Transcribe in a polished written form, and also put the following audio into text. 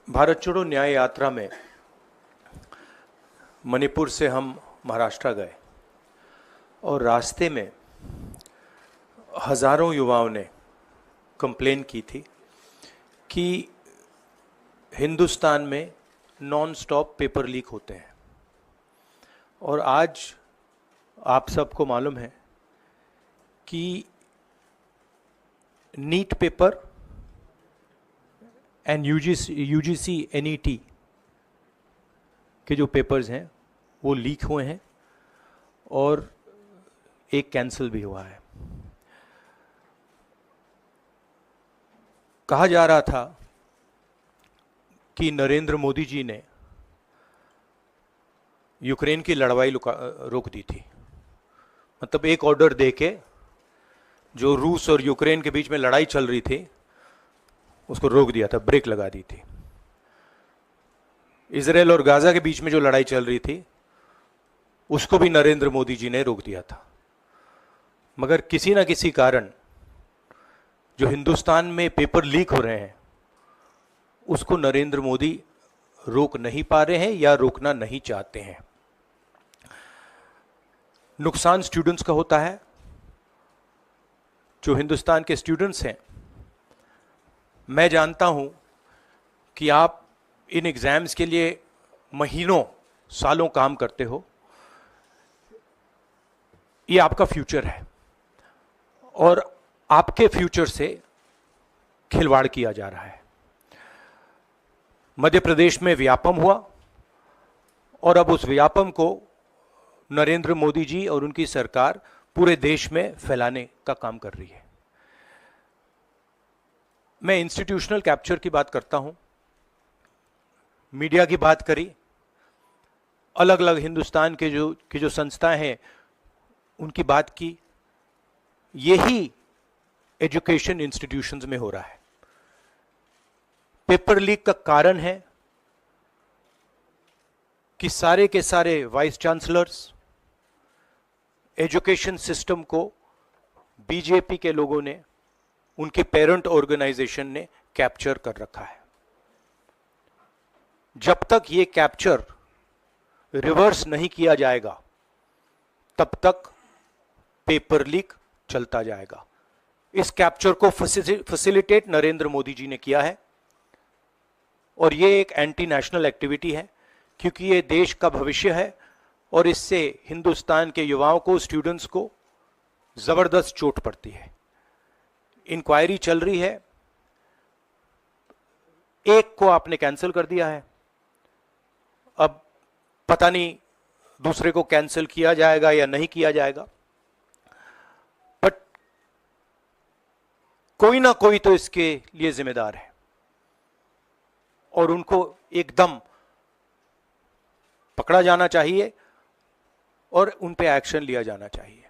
भारत छोड़ो न्याय यात्रा में मणिपुर से हम महाराष्ट्र गए और रास्ते में हज़ारों युवाओं ने कंप्लेन की थी कि हिंदुस्तान में नॉन स्टॉप पेपर लीक होते हैं। और आज आप सबको मालूम है कि NEET paper and UGC NET के जो पेपर्स हैं वो लीक हुए हैं और एक कैंसिल भी हुआ है। कहा जा रहा था कि नरेंद्र मोदी जी ने यूक्रेन की लड़ाई रोक दी थी। मतलब एक ऑर्डर देके जो रूस और यूक्रेन के बीच में लड़ाई चल रही थी उसको रोक दिया था, ब्रेक लगा दी थी। इजराइल और गाजा के बीच में जो लड़ाई चल रही थी उसको भी नरेंद्र मोदी जी ने रोक दिया था। मगर किसी ना किसी कारण जो हिंदुस्तान में पेपर लीक हो रहे हैं उसको नरेंद्र मोदी रोक नहीं पा रहे हैं या रोकना नहीं चाहते हैं। नुकसान स्टूडेंट्स का होता है। जो हिंदुस्तान के स्टूडेंट्स हैं, मैं जानता हूं कि आप इन एग्जाम्स के लिए महीनों सालों काम करते हो। ये आपका फ्यूचर है और आपके फ्यूचर से खिलवाड़ किया जा रहा है। मध्य प्रदेश में व्यापम हुआ और अब उस व्यापम को नरेंद्र मोदी जी और उनकी सरकार पूरे देश में फैलाने का काम कर रही है। मैं इंस्टीट्यूशनल कैप्चर की बात करता हूं, मीडिया की बात करी, अलग अलग हिंदुस्तान के जो संस्थाएं हैं उनकी बात की। यही एजुकेशन इंस्टीट्यूशंस में हो रहा है। पेपर लीक का कारण है कि सारे के सारे वाइस चांसलर्स, एजुकेशन सिस्टम को बीजेपी के लोगों ने, उनके पेरेंट ऑर्गेनाइजेशन ने कैप्चर कर रखा है। जब तक ये कैप्चर रिवर्स नहीं किया जाएगा तब तक पेपर लीक चलता जाएगा। इस कैप्चर को फैसिलिटेट नरेंद्र मोदी जी ने किया है और ये एक एंटी नेशनल एक्टिविटी है क्योंकि ये देश का भविष्य है और इससे हिंदुस्तान के युवाओं को, स्टूडेंट्स को जबरदस्त चोट पड़ती है। इंक्वायरी चल रही है, एक को आपने कैंसिल कर दिया है, अब पता नहीं दूसरे को कैंसिल किया जाएगा या नहीं किया जाएगा, बट कोई ना कोई तो इसके लिए जिम्मेदार है और उनको एकदम पकड़ा जाना चाहिए और उन पे एक्शन लिया जाना चाहिए।